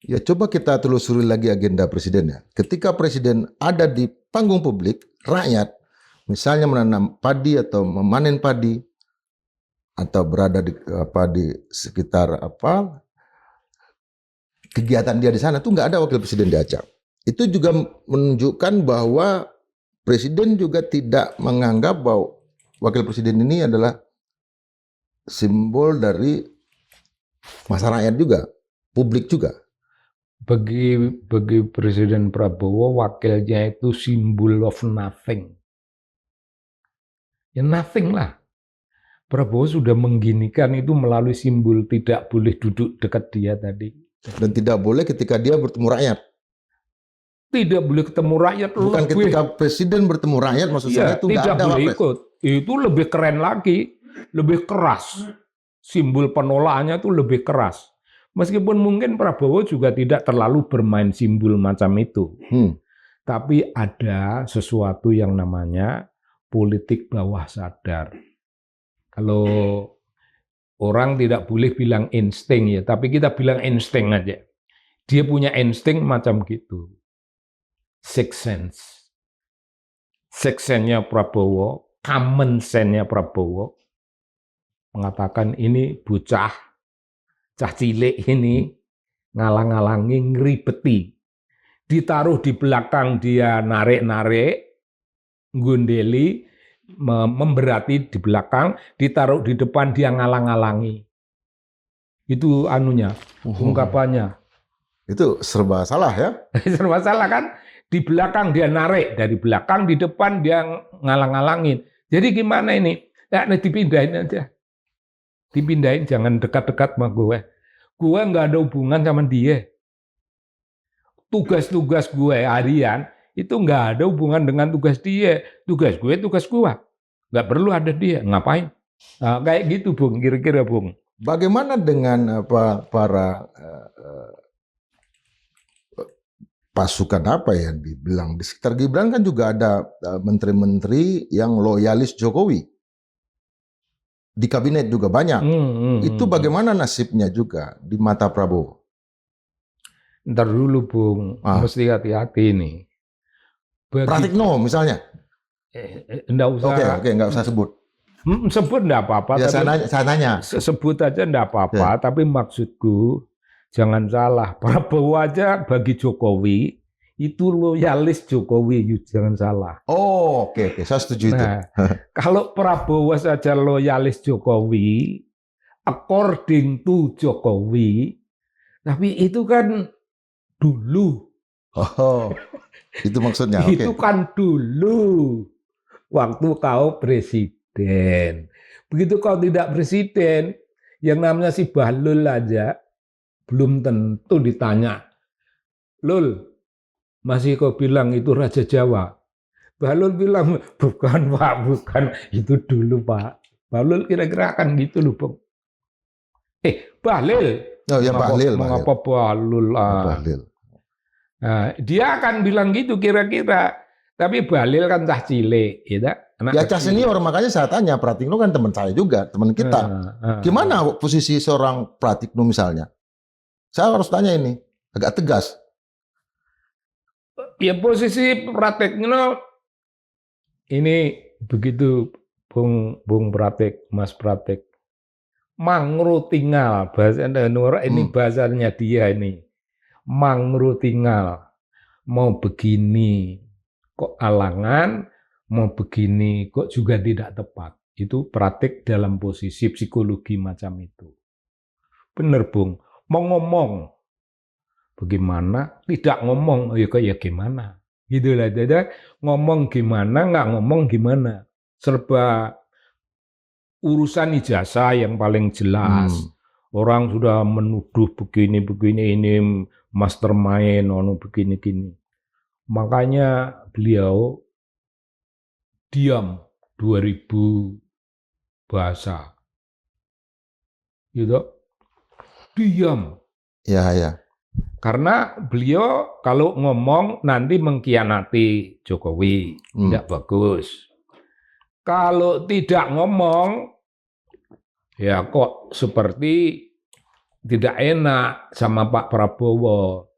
Ya coba kita telusuri lagi agenda presidennya. Ketika presiden ada di panggung publik, rakyat misalnya menanam padi atau memanen padi atau berada di sekitar kegiatan dia di sana, tuh nggak ada wakil presiden diajak. Itu juga menunjukkan bahwa presiden juga tidak menganggap bahwa wakil presiden ini adalah simbol dari masa rakyat juga, publik juga. Bagi Presiden Prabowo, wakilnya itu simbol of nothing. Ya nothing lah. Prabowo sudah mengginikan itu melalui simbol tidak boleh duduk dekat dia tadi. Dan tidak boleh ketika dia bertemu rakyat. Tidak boleh ketemu rakyat. Bukan ketika presiden bertemu rakyat, maksud saya itu tidak boleh ikut. Itu lebih keren lagi, lebih keras. Simbol penolakannya itu lebih keras. Meskipun mungkin Prabowo juga tidak terlalu bermain simbol macam itu. Tapi ada sesuatu yang namanya politik bawah sadar. Kalau orang tidak boleh bilang insting ya, tapi kita bilang insting aja. Dia punya insting macam gitu. Sixth sense. Sixth sense-nya Prabowo, common sense-nya Prabowo mengatakan ini bocah cah cilik ini ngalang-ngalangi, ngeribeti. Ditaruh di belakang dia narik-narik, gundeli, memberati di belakang, ditaruh di depan dia ngalang-ngalangi. Itu anunya, ungkapannya. Itu serba salah ya? Serba salah kan? Di belakang dia narik, dari belakang, di depan dia ngalang-ngalangin. Jadi gimana ini? Ya, dipindahin aja. Dipindahin, jangan dekat-dekat sama gue. Gue nggak ada hubungan sama dia. Tugas-tugas gue harian itu nggak ada hubungan dengan tugas dia. Tugas gue. Nggak perlu ada dia. Ngapain? Nah, kayak gitu, Bung. Kira-kira, Bung. Bagaimana dengan para pasukan apa yang dibilang? Di sekitar Gibran kan juga ada menteri-menteri yang loyalis Jokowi. Di kabinet juga banyak. Itu bagaimana nasibnya juga di mata Prabowo? Ntar dulu, Bung. Mesti hati-hati nih. Pratikno misalnya? Enggak usah. Oke, enggak usah sebut. Sebut enggak apa-apa. Ya, saya nanya. Sebut aja enggak apa-apa. Tapi maksudku, jangan salah. Prabowo aja bagi Jokowi, itu loyalis Jokowi, jangan salah. Oh, oke, saya setuju itu. Kalau Prabowo saja loyalis Jokowi, according to Jokowi, tapi itu kan dulu Oh, itu maksudnya. Oke. Itu kan dulu waktu kau presiden. Begitu kau tidak presiden, yang namanya si Bahlul aja belum tentu ditanya. Lul, masih kau bilang itu Raja Jawa? Bahlul bilang, bukan Pak, bukan. Itu dulu Pak. Bahlul kira-kira akan gitu loh Bang. Bahlil. Oh ya Bahlil. Mengapa Bahlul? Bahlil. Nah, dia akan bilang gitu kira-kira. Tapi Bahlil kan cah cilik, ya Ya cah senior, makanya saya tanya, Pratikno kan teman saya juga, teman kita. Gimana posisi seorang Pratikno misalnya? Saya harus tanya ini, agak tegas. Ya posisi Pratikno ini begitu Bung Pratik, Mas Pratik. Mangru tinggal, bahasa ini bahasanya dia ini. Mangru tinggal, mau begini kok alangan, mau begini kok juga tidak tepat. Itu Pratik dalam posisi psikologi macam itu. Bener Bung, mau ngomong bagaimana, tidak ngomong, ya gimana. Gitu lah, jadi ngomong gimana, nggak ngomong gimana. Serba urusan ijazah yang paling jelas. Orang sudah menuduh begini ini mastermind, begini. Makanya beliau diam 2000 bahasa. Gitu. Diam. Ya. Karena beliau kalau ngomong nanti mengkhianati Jokowi, tidak bagus. Kalau tidak ngomong, ya kok seperti tidak enak sama Pak Prabowo.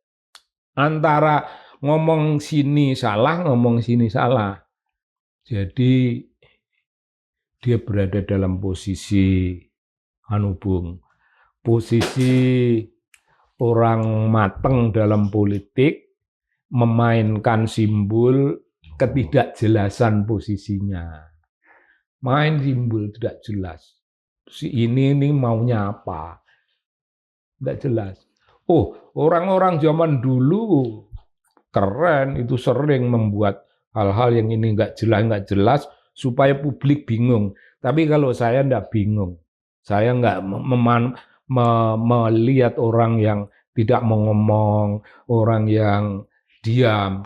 Antara ngomong sini salah, ngomong sini salah. Jadi dia berada dalam posisi posisi orang mateng dalam politik, memainkan simbol ketidakjelasan posisinya. Main simbol tidak jelas. Si ini maunya apa? Tidak jelas. Orang-orang zaman dulu keren, itu sering membuat hal-hal yang ini nggak jelas supaya publik bingung. Tapi kalau saya nggak bingung, saya nggak melihat orang yang tidak mau ngomong, orang yang diam.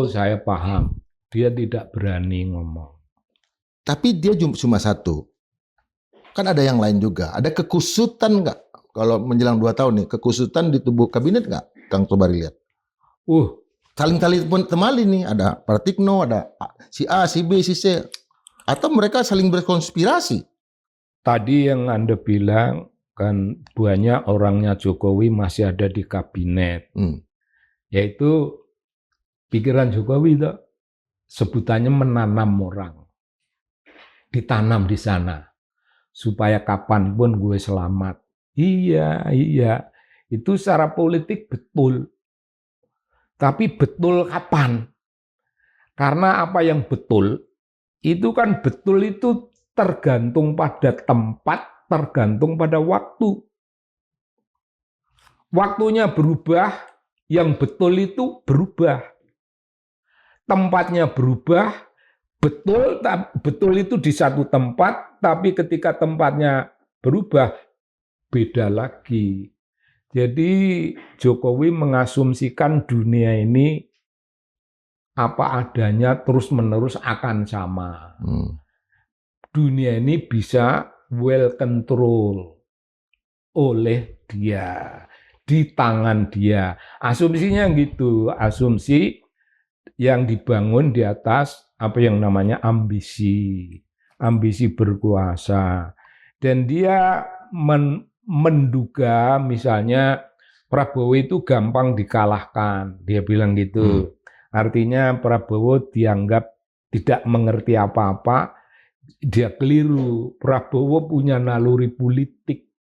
Saya paham, dia tidak berani ngomong. Tapi dia cuma satu. Kan ada yang lain juga. Ada kekusutan nggak? Kalau menjelang 2 tahun nih, kekusutan di tubuh kabinet nggak, Kang Sobari lihat? Saling temali nih. Ada Pratikno, ada si A, si B, si C. Atau mereka saling berkonspirasi? Tadi yang Anda bilang, kan banyak orangnya Jokowi masih ada di kabinet. Yaitu pikiran Jokowi itu sebutannya menanam orang. Ditanam di sana supaya kapanpun gue selamat. Iya. Itu secara politik betul. Tapi betul kapan? Karena apa yang betul itu kan betul itu tergantung pada tempat, tergantung pada waktu. Waktunya berubah, yang betul itu berubah. Tempatnya berubah. Betul itu di satu tempat, tapi ketika tempatnya berubah, beda lagi. Jadi Jokowi mengasumsikan dunia ini apa adanya terus-menerus akan sama. Dunia ini bisa well control oleh dia, di tangan dia. Asumsinya gitu, asumsi yang dibangun di atas apa yang namanya ambisi berkuasa. Dan dia menduga misalnya Prabowo itu gampang dikalahkan, dia bilang gitu. Artinya Prabowo dianggap tidak mengerti apa-apa, dia keliru. Prabowo punya naluri politik,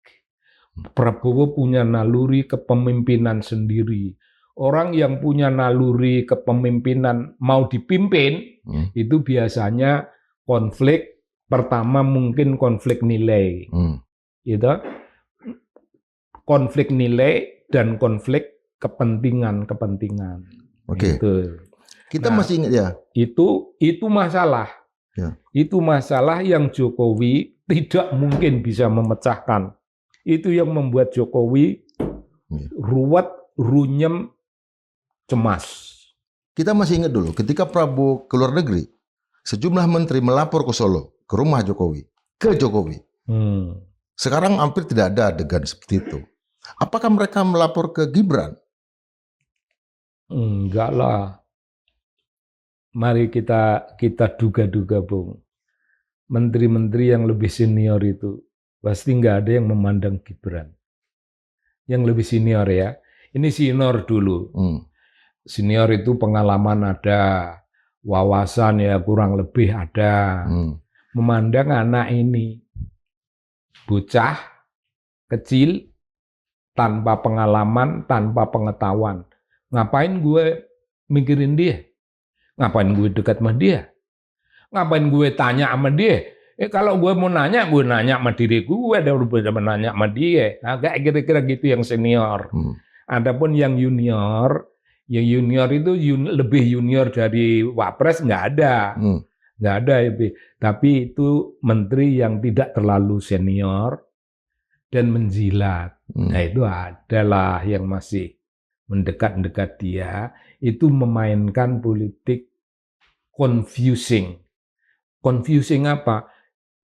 Prabowo punya naluri kepemimpinan sendiri. Orang yang punya naluri kepemimpinan mau dipimpin, itu biasanya konflik, pertama mungkin konflik nilai. Gitu. Konflik nilai dan konflik kepentingan. Oke. Gitu. Kita Nah, masih ingat ya. Itu masalah. Ya. Itu masalah yang Jokowi tidak mungkin bisa memecahkan. Itu yang membuat Jokowi ruwet, runyem, cemas. Kita masih ingat dulu ketika Prabowo ke luar negeri, sejumlah menteri melapor ke Solo, ke rumah Jokowi, ke Jokowi. Sekarang hampir tidak ada adegan seperti itu. Apakah mereka melapor ke Gibran? Enggak lah. Mari kita duga-duga, Bung. Menteri-menteri yang lebih senior itu pasti nggak ada yang memandang Gibran. Yang lebih senior ya. Ini senior dulu. Senior itu pengalaman ada, wawasan ya kurang lebih ada. Memandang anak ini bocah kecil tanpa pengalaman, tanpa pengetahuan. Ngapain gue mikirin dia? Ngapain gue dekat sama dia? Ngapain gue tanya sama dia? Kalau gue mau nanya, gue nanya sama diri gue, daripada menanya sama dia. Nah, kayak kira-kira gitu yang senior. Adapun yang junior itu lebih junior dari Wapres nggak ada. Nggak ada. Tapi itu menteri yang tidak terlalu senior dan menjilat. Nah itu adalah yang masih mendekat-dekat dia, itu memainkan politik confusing. Confusing apa?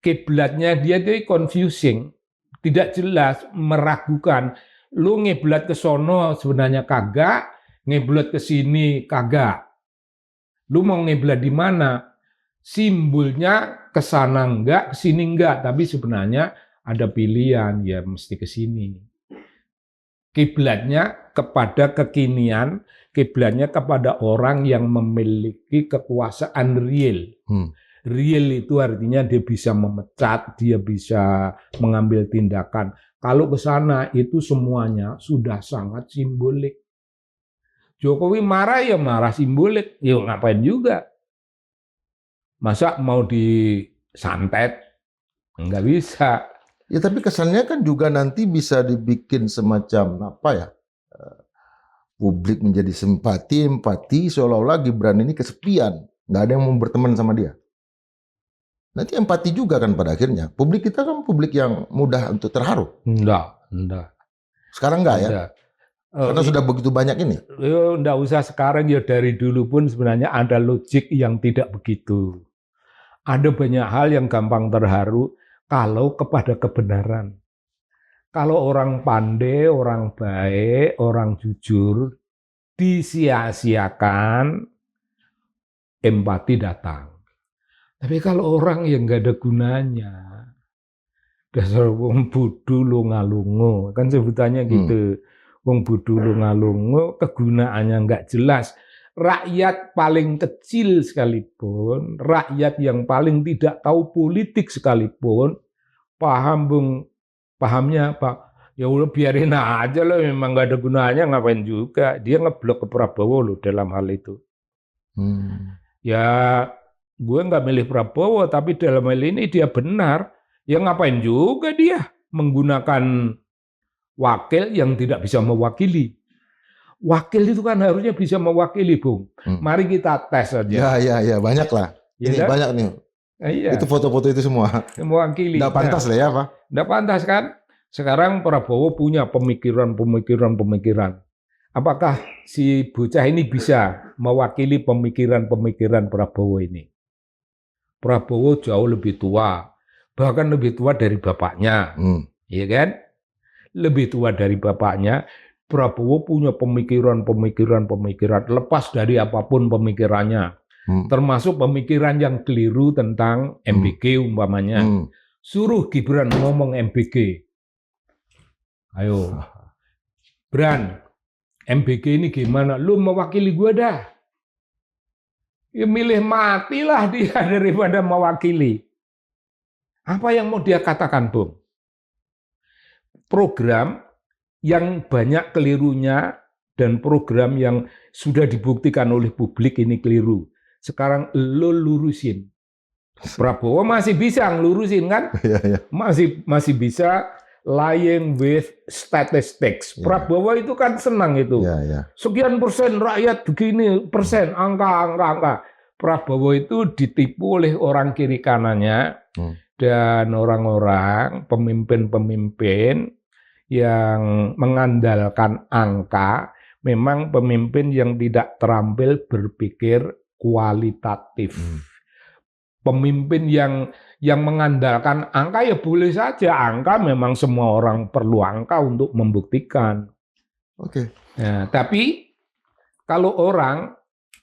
Kiblatnya dia itu confusing, tidak jelas, meragukan. Lu ngiblat ke sono sebenarnya kagak, ngiblat ke sini kagak. Lu mau ngiblat di mana? Simbolnya ke sana enggak, ke sini enggak, tapi sebenarnya ada pilihan, ya mesti ke sini. Kiblatnya kepada kekinian, kiblatnya kepada orang yang memiliki kekuasaan real. Real itu artinya dia bisa memecat, dia bisa mengambil tindakan. Kalau ke sana itu semuanya sudah sangat simbolik. Jokowi marah ya marah simbolik, ya ngapain juga. Masa mau disantet? Enggak bisa. Ya tapi kesannya kan juga nanti bisa dibikin semacam apa ya, publik menjadi empati seolah-olah Gibran ini kesepian, nggak ada yang mau berteman sama dia. Nanti empati juga kan pada akhirnya. Publik kita kan publik yang mudah untuk terharu. Enggak. Sekarang enggak ya? Karena sudah begitu banyak ini. Enggak usah sekarang, ya dari dulu pun sebenarnya ada logik yang tidak begitu. Ada banyak hal yang gampang terharu kalau kepada kebenaran. Kalau orang pandai, orang baik, orang jujur, disia-siakan, empati datang. Tapi kalau orang yang nggak ada gunanya, dasar wong bodho lu ngalungo, kan sebutannya gitu. Wong bodho lu ngalungo, kegunaannya nggak jelas. Rakyat paling kecil sekalipun, rakyat yang paling tidak tahu politik sekalipun, pahamnya apa? Ya udah biarin aja lah, memang nggak ada gunanya, ngapain juga. Dia ngeblok ke Prabowo loh dalam hal itu. Ya gue nggak milih Prabowo, tapi dalam hal ini dia benar. Ya ngapain juga dia menggunakan wakil yang tidak bisa mewakili. Wakil itu kan harusnya bisa mewakili, Bung. Mari kita tes aja. Ya, banyak lah. Ini kan? Banyak nih. Iya. Itu foto-foto itu semua. Mewakili. Nggak pantas lah ya, Pak? Nggak pantas kan? Sekarang Prabowo punya pemikiran. Apakah si bocah ini bisa mewakili pemikiran Prabowo ini? Prabowo jauh lebih tua, bahkan lebih tua dari bapaknya, iya kan? Lebih tua dari bapaknya. Prabowo punya pemikiran, lepas dari apapun pemikirannya, termasuk pemikiran yang keliru tentang MBG umpamanya. Suruh Gibran ngomong MBG. Ayo, Bran, MBG ini gimana? Lu mewakili gue dah. Ya milih matilah dia daripada mewakili. Apa yang mau dia katakan, Bung? Program yang banyak kelirunya dan program yang sudah dibuktikan oleh publik ini keliru. Sekarang lo lurusin. Prabowo masih bisa ngelurusin kan? Masih bisa lying with statistics. Ya. Prabowo itu kan senang itu. Ya, ya. Sekian persen rakyat begini persen, angka. Prabowo itu ditipu oleh orang kiri kanannya dan orang-orang pemimpin-pemimpin yang mengandalkan angka, memang pemimpin yang tidak terampil berpikir kualitatif. Pemimpin yang mengandalkan angka ya boleh saja, angka memang semua orang perlu angka untuk membuktikan. Oke. Nah, tapi kalau orang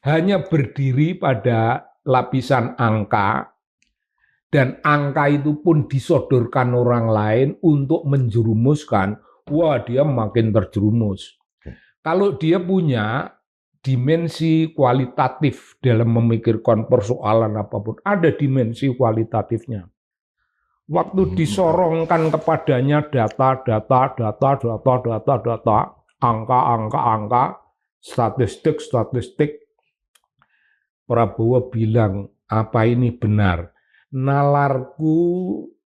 hanya berdiri pada lapisan angka dan angka itu pun disodorkan orang lain untuk menjerumuskan, wah dia makin terjerumus. Kalau dia punya dimensi kualitatif dalam memikirkan persoalan apapun, ada dimensi kualitatifnya. Waktu disorongkan kepadanya data, angka, statistik, Prabowo bilang, apa ini benar? Nalarku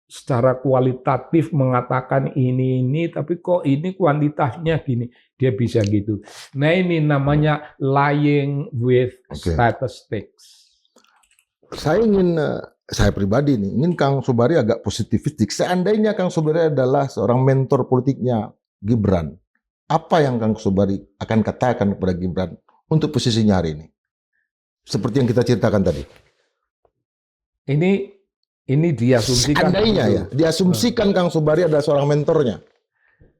secara kualitatif mengatakan ini, tapi kok ini kuantitasnya gini. Dia bisa gitu. Nah ini namanya lying with statistics. Saya pribadi nih, ingin Kang Sobari agak positivistik. Seandainya Kang Sobari adalah seorang mentor politiknya Gibran, apa yang Kang Sobari akan katakan kepada Gibran untuk posisinya hari ini? Seperti yang kita ceritakan tadi. Ini diasumsikan. Seandainya ya, diasumsikan Kang Sobari adalah seorang mentornya.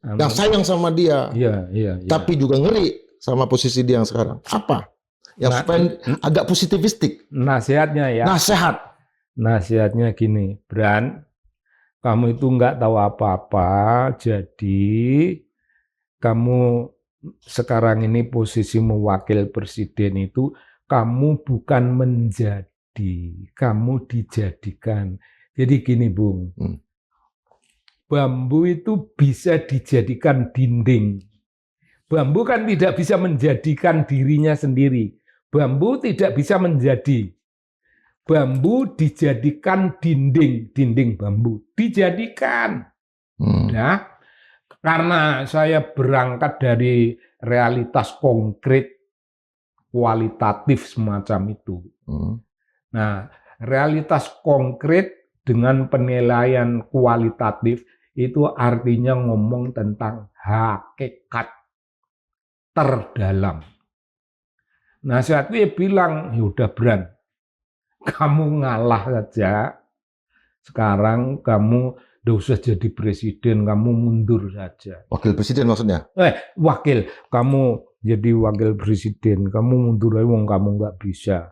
Yang sayang sama dia, iya. tapi juga ngeri sama posisi dia yang sekarang. Apa? Yang supaya agak positivistik. Nasihatnya ya. Nasihatnya gini, Bran, kamu itu nggak tahu apa-apa, jadi kamu sekarang ini posisimu wakil presiden itu, kamu bukan menjadi, kamu dijadikan. Jadi gini, Bung. Bambu itu bisa dijadikan dinding. Bambu kan tidak bisa menjadikan dirinya sendiri. Bambu tidak bisa menjadi. Bambu dijadikan dinding bambu. Dijadikan. Nah, karena saya berangkat dari realitas konkret, kualitatif semacam itu. Nah, realitas konkret dengan penilaian kualitatif itu artinya ngomong tentang hakikat terdalam. Nah, saat dia bilang, ya udah Bran, kamu ngalah saja. Sekarang kamu udah usah jadi presiden, kamu mundur saja. Wakil presiden maksudnya? Wakil, kamu jadi wakil presiden, kamu mundur aja, wong kamu nggak bisa.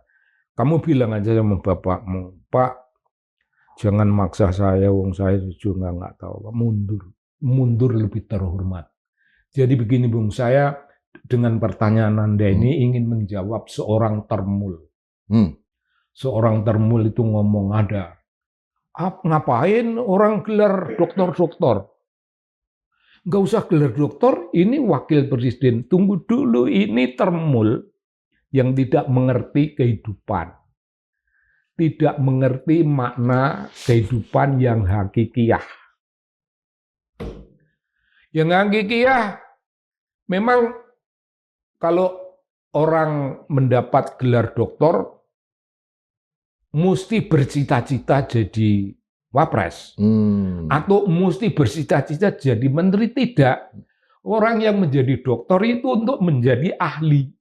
Kamu bilang aja sama bapakmu, Pak, jangan maksa saya, wong saya juga nggak tahu. Mundur lebih terhormat. Jadi begini, Bung, saya dengan pertanyaan Anda ini ingin menjawab seorang termul. Seorang termul itu ngomong ada, ngapain orang gelar doktor? Nggak usah gelar doktor, ini wakil presiden. Tunggu dulu, ini termul yang tidak mengerti kehidupan. Tidak mengerti makna kehidupan yang hakikiyah. Yang hakikiyah, memang kalau orang mendapat gelar doktor, mesti bercita-cita jadi wapres. Atau mesti bercita-cita jadi menteri. Tidak. Orang yang menjadi doktor itu untuk menjadi ahli.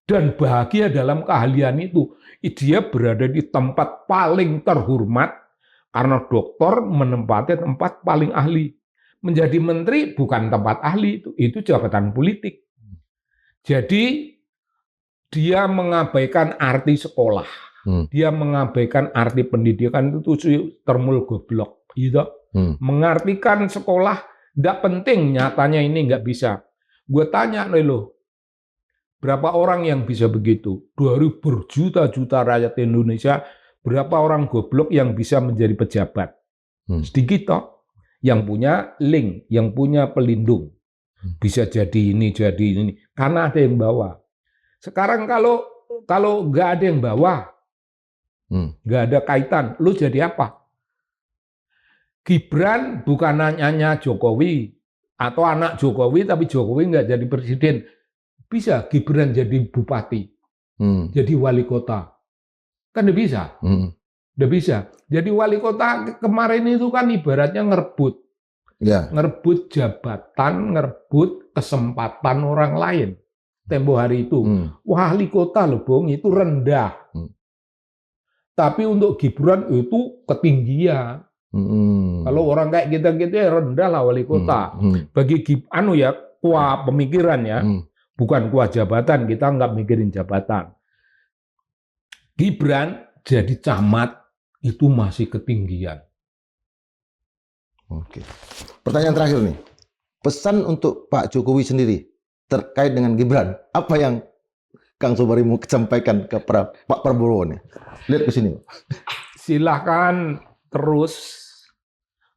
Dan bahagia dalam keahlian itu. Dia berada di tempat paling terhormat karena doktor menempati tempat paling ahli. Menjadi menteri bukan tempat ahli, itu jabatan politik. Jadi dia mengabaikan arti sekolah. Dia mengabaikan arti pendidikan, itu termul goblok. Gitu. Mengartikan sekolah tidak penting, nyatanya ini nggak bisa. Gue tanya loh, berapa orang yang bisa begitu? Dari berjuta-juta rakyat Indonesia, berapa orang goblok yang bisa menjadi pejabat? Sedikit toh. Yang punya link, yang punya pelindung. Bisa jadi ini. Karena ada yang bawa. Sekarang kalau nggak ada yang bawa, nggak ada kaitan, lu jadi apa? Gibran bukan hanya Jokowi atau anak Jokowi tapi Jokowi nggak jadi presiden. Bisa Gibran jadi bupati, jadi wali kota. Kan nggak bisa. Nggak bisa. Jadi wali kota kemarin itu kan ibaratnya ngerebut. Ya. Ngerebut jabatan, ngerebut kesempatan orang lain. Tempo hari itu. Wali kota loh, Bung, itu rendah. Tapi untuk Gibran itu ketinggian. Kalau orang kayak kita ya rendah lah wali kota. Bagi kuah pemikiran ya, bukan kuah jabatan, kita nggak mikirin jabatan. Gibran jadi camat itu masih ketinggian. Oke. Pertanyaan terakhir nih, pesan untuk Pak Jokowi sendiri terkait dengan Gibran, apa yang Kang Sobari mau sampaikan ke Pak Prabowo nih? Lihat ke sini. Silakan terus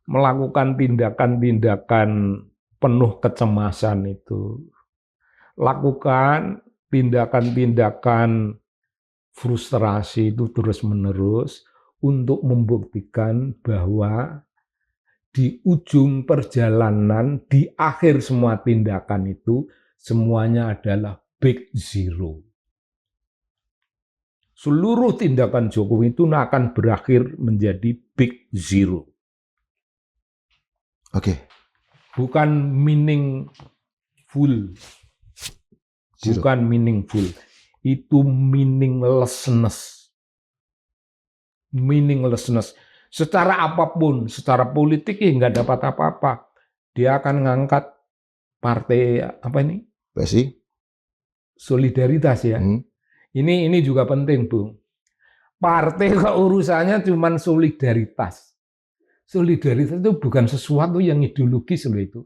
melakukan tindakan-tindakan penuh kecemasan itu. Lakukan tindakan-tindakan frustrasi itu terus-menerus untuk membuktikan bahwa di ujung perjalanan, di akhir semua tindakan itu, semuanya adalah big zero. Seluruh tindakan Jokowi itu akan berakhir menjadi big zero. Oke. Bukan meaningful. Zero. Bukan meaningful. Itu meaninglessness. Meaninglessness. Secara apapun, secara politik ya nggak dapat apa-apa. Dia akan ngangkat partai apa ini? PSI. Solidaritas ya. Ini juga penting, Bung. Partai kok urusannya cuma solidaritas. Solidaritas itu bukan sesuatu yang ideologis loh itu.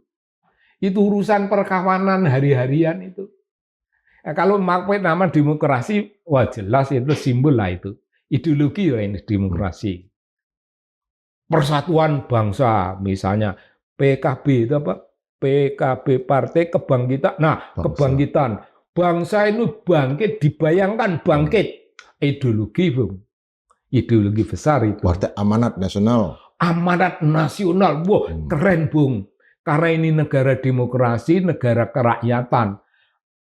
Itu urusan perkawanan hari-harian itu. Kalau pakai nama demokrasi, wah jelas itu simbol lah itu. Ideologi ya ini demokrasi. Persatuan bangsa misalnya PKB itu apa? PKB Partai Kebangkitan. Nah, bangsa. Kebangkitan. Bangsa itu bangkit, dibayangkan bangkit. Ideologi, Bung. Ideologi besar itu. Partai Amanat Nasional. Amanat nasional, wah keren Bung. Karena ini negara demokrasi, negara kerakyatan.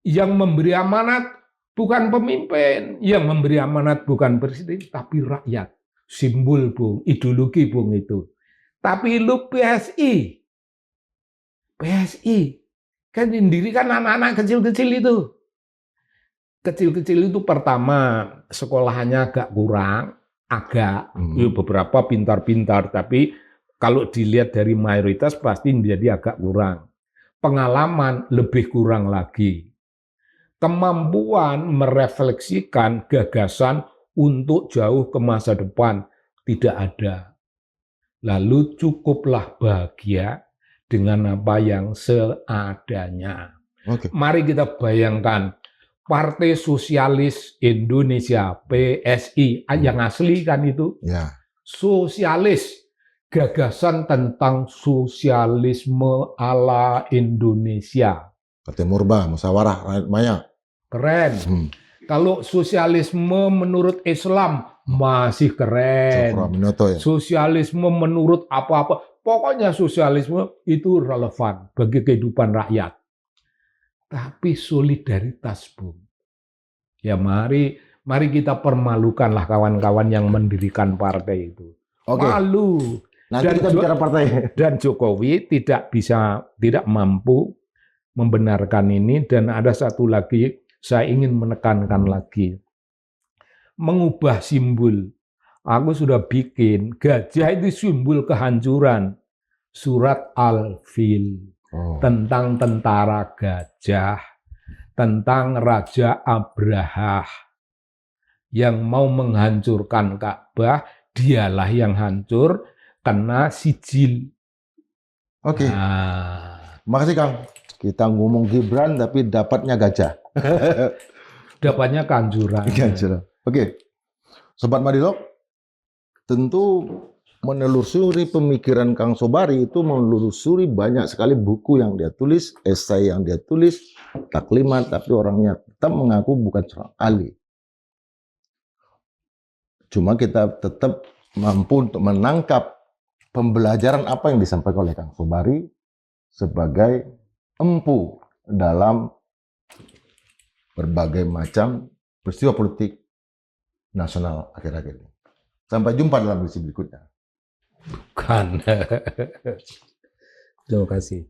Yang memberi amanat bukan pemimpin, yang memberi amanat bukan presiden, tapi rakyat. Simbol Bung, ideologi Bung itu. Tapi lu PSI kan didirikan anak-anak kecil-kecil itu. Kecil-kecil itu pertama sekolahannya agak kurang. Beberapa pintar-pintar, tapi kalau dilihat dari mayoritas pasti menjadi agak kurang. Pengalaman lebih kurang lagi. Kemampuan merefleksikan gagasan untuk jauh ke masa depan tidak ada. Lalu cukuplah bahagia dengan apa yang seadanya. Mari kita bayangkan Partai Sosialis Indonesia, PSI, yang asli kan itu. Ya. Sosialis, gagasan tentang sosialisme ala Indonesia. Partai Murba, Musyawarah Rakyat Maya. Keren. Kalau sosialisme menurut Islam, masih keren. Minoto, ya. Sosialisme menurut apa-apa. Pokoknya sosialisme itu relevan bagi kehidupan rakyat. Tapi solidaritas, Bung. Ya mari kita permalukanlah kawan-kawan yang mendirikan partai itu. Malu. Nanti kita bicara partai. Dan Jokowi tidak mampu membenarkan ini. Dan ada satu lagi, saya ingin menekankan lagi. Mengubah simbol. Aku sudah bikin, gajah itu simbol kehancuran. Surat Al-Fil. Tentang tentara gajah, tentang Raja Abraha yang mau menghancurkan Ka'bah, dialah yang hancur kena sijil. Oke. Makasih Kang. Kita ngomong Gibran tapi dapatnya gajah. Dapatnya kehancuran. Oke. Sobat Madilog, tentu menelusuri pemikiran Kang Sobari itu menelusuri banyak sekali buku yang dia tulis, esai yang dia tulis, taklimat, tapi orangnya tetap mengaku bukan seorang ahli. Cuma kita tetap mampu untuk menangkap pembelajaran apa yang disampaikan oleh Kang Sobari sebagai empu dalam berbagai macam peristiwa politik nasional akhir-akhir ini. Sampai jumpa dalam edisi berikutnya. Kan. Terima kasih.